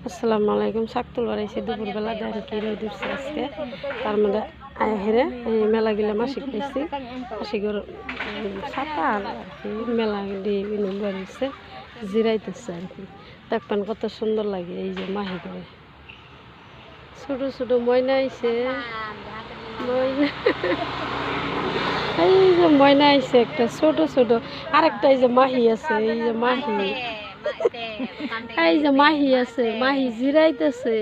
আসসালামু আলাইকুম। শাকতুল বাড়াইছে দুপুরবেলা দেখেন কি রোদ উঠছে আজকে। তার মধ্যে হেরে এই মেলা গিলা মাসিক পেয়েছি, মাসিকর ছাতা আর কি মেলা দিয়ে বাড়িছে, জিরাইতেছে আর কি। দেখবেন কত সুন্দর লাগে। এই যে মাহি করে ছোটো ছোটো ময়না আইছে, ময়না এই যে ময়না আইছে একটা ছোট ছোট, আরেকটা এই যে মাহি আছে, এই যে মাহি, এই যে মাহি আছে, মাহি জিরাইতেছে,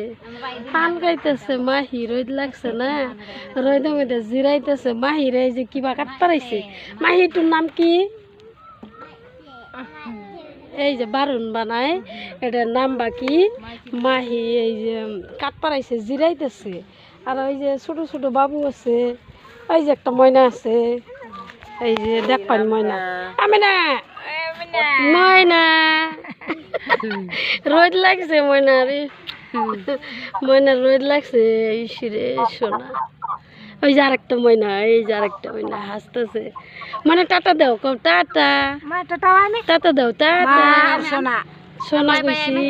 পান খাইতেছে। মাহি রোদ লাগছে না, রোদের মধ্যে জিরাইতেছে। মাহির এই যে কিবা কাট পারাইছে। মাহিটার নাম কি? এই যে বারুন বানায়, এটার নাম বাকি মাহি। এই যে কাট পারাইছে, জিরাইতেছে। আর ওই যে ছোট ছোট বাবু আছে, ওই যে একটা ময়না আছে, এই যে দেখবেন ময়না, আমি না ময়না রোদ লাগছে। ময়না রে, ময়না রোদ লাগছে। ইসরে সোনা, ওই যে আরেকটা ময়না, এই যে আরেকটা ময়না হাসতেছে। মানে টাটা দাও, কও টাটা, টাটা দাও, টাটা সোনা, সোনা কইছি,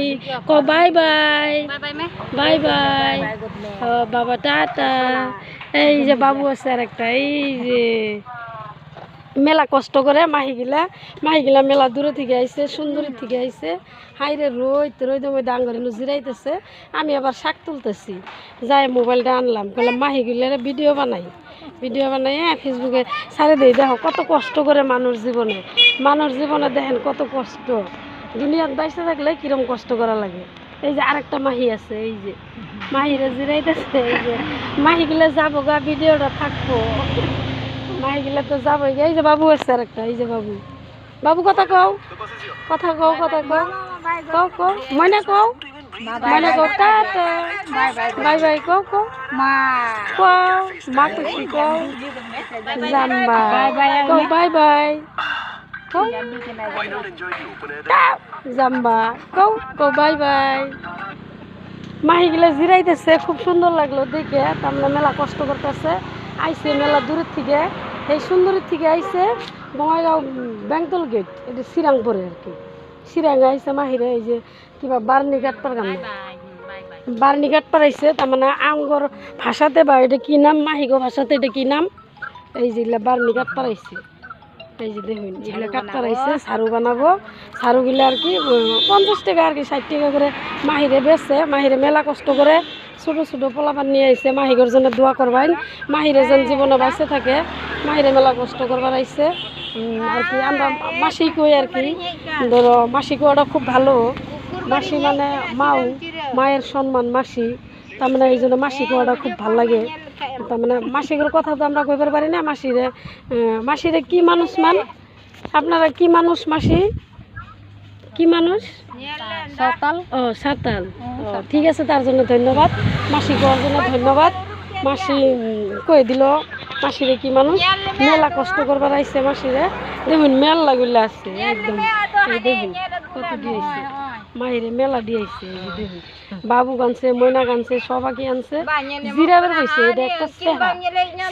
ক বাই বাই, বাই বাই, বাবা টাটা। এই যে বাবু আছে আরেকটা, এই যে মেলা কষ্ট করে মাহিগিলা মেলা দূরে থেকে আইছে, সুন্দরী থেকে আইছে। হাইরে রোদের মধ্যে আঙ্গরে জিরাইতেছে। আমি আবার শাক তুলতেছি, যাই মোবাইলটা আনলাম, বললাম মাহিগুলার ভিডিও বানাই ফেসবুকে ছাড়ে দিই। দেখো কত কষ্ট করে মানুষ জীবনে দেখেন কত কষ্ট। দুনিয়াত বাইসে থাকলে কিরম কষ্ট করা লাগে। এই যে আরেকটা মাহি আছে, এই যে মাহিরে জিরাইতেছে। এই যে মাহিগুলা যাবো গা, ভিডিওটা থাকবো, মাইগুলা তো যাবো। এই যে বাবু আছে আর একটা, এই যে বাবু, বাবু কথা কও, কথা কও, কথা কও, কও কও, ময়না কও, ময়না কও টাটা, বাই বাই কও, কও মা, কও মা খুশি, কও জাম্বা, কও বাই বাই, কও জাম্বা, কও কও বাই বাই। মাহিগুলা জিরাইতেছে, খুব সুন্দর লাগলো দেখে। তার মেলা কষ্ট করতেছে, আইসে মেলা দূরের থেকে, এই সুন্দরীর থেকে আইসে বঙ্গাইগাঁও বেংতল গেট, এটা শ্রীরাংপুরে আর কি। শ্রীরাঙ্গে আইসে মাহিরে, এই যে কিবা বার্নি কাট পার গান, বার্নি কাট পারাইছে। তার মানে আঙ্গর ভাষাতে বা এটা কি নাম, মাহিগো ভাষাতে এটা কি নাম, এই যে এগুলা বার্নি কাট পারাইছে। এই যে দেখুন এগুলো কাট পারাইছে, সারু বানাবো। সারুগুলো আর কি 50 টাকা আর কি 60 টাকা করে মাহিরে বেচছে। মাহিরে মেলা কষ্ট করে ছোটো ছোটো পোলাপান নিয়ে আইছে, মাহিগর জন্য দোয়া করবেন, মাহিরে যেন জীবনে বাঁচে থাকে। মাহিরে মেলা কষ্ট করবার আইছে আর কি। আমরা মাসি কই আর কি, ধরো মাসি কোয়াটা খুব ভালো। মাসি মানে মায়ের সম্মান মাসি, তার মানে এই জন্য মাসি কোয়াটা খুব ভালো লাগে। তার মানে মাসিগুলোর কথা তো আমরা কইবার পারি না। মাসিরে কি মানুষ মান, আপনারা কি মানুষ, মাসি কি মানুষ? সাঁওতাল। ও সাঁওতাল, ঠিক আছে, তার জন্য ধন্যবাদ। মাসি কোয়ার জন্য ধন্যবাদ। মাসি কয়ে দিল মাসিরে কি মানুষ। মেলা কষ্ট করবার আইসে মাসিরে, দেখুন মেলা গুলা আছে একদম। দেখুন কত দিয়েছে মাহিরে, মেলা দিয়েছে। দেখুন বাবু গানছে, ময়না গানছে, সবাকি আনছে। জিরাবের বইছে, এটা একটা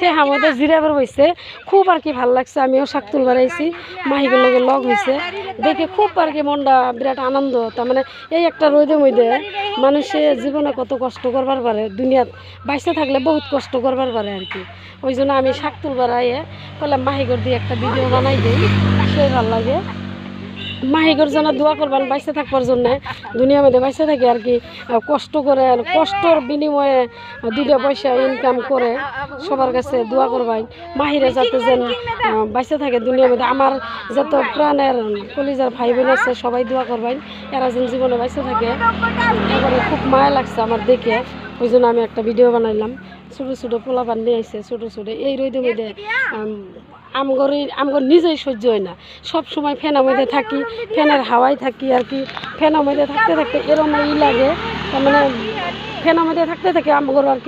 সেহা মধ্যে জিরাবের বইছে। খুব আর কি ভাল লাগছে। আমিও শাক তুলবার আইছি, মাহিগুলোর লগে লগ হয়েছে দেখে খুব আর কি মনটা বিরাট আনন্দ। তার মানে এই একটা রোদের মধ্যে মানুষে জীবনে কত কষ্ট করবার পারে, দুনিয়াত বাইসে থাকলে বহুত কষ্ট করবার পারে আর কি। ওই জন্য আমি শাক তুলবার আইয়ে বললাম মাহিগর দিয়ে একটা ভিডিও বানাই দিই, সে ভাল লাগে। মাহিগর জন্য দোয়া করবেন, বাইসে থাকবার জন্যে, দুনিয়ার মধ্যে বাইসে থাকে আর কি। কষ্ট করে, কষ্টর বিনিময়ে 2 পয়সা ইনকাম করে সবার কাছে দোয়া করবেন। মাহিরে যাতে যেন বাইসে থাকে দুনিয়ার মধ্যে। আমার যত প্রাণের কলিজার ভাই বোন আছে সবাই দোয়া করবেন, এরা যেন জীবনে বাইসে থাকে। এবারে খুব মায়া লাগছে আমার দেখে, ওই জন্য আমি একটা ভিডিও বানাইলাম। ছোটো ছোটো পোলাপান নিয়ে আইসে, ছোটো ছোটো এই রোদের মধ্যে আমগর নিজেই সহ্য হয় না। সব সময় ফ্যানের মধ্যে থাকি, ফ্যানের হাওয়ায় থাকি আর কি। ফ্যানের মধ্যে থাকতে থাকতে এরম লাগে, তার মানে ফ্যানের মধ্যে থাকতে থাকে আমগর আর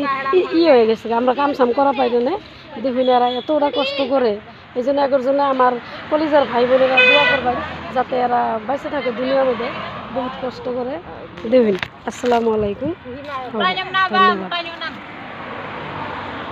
কি হয়ে গেছে। আমরা কামসাম করা পাই না। দেখুন এরা এতটা কষ্ট করে, এই জন্য এর জন্য আমার কলিজার ভাই বোনেরা দোয়া করবেন যাতে এরা বেঁচে থাকে দুনিয়ার মধ্যে, বহুত কষ্ট করে। দেখুন আসসালামু আলাইকুম, ধন্যবাদ।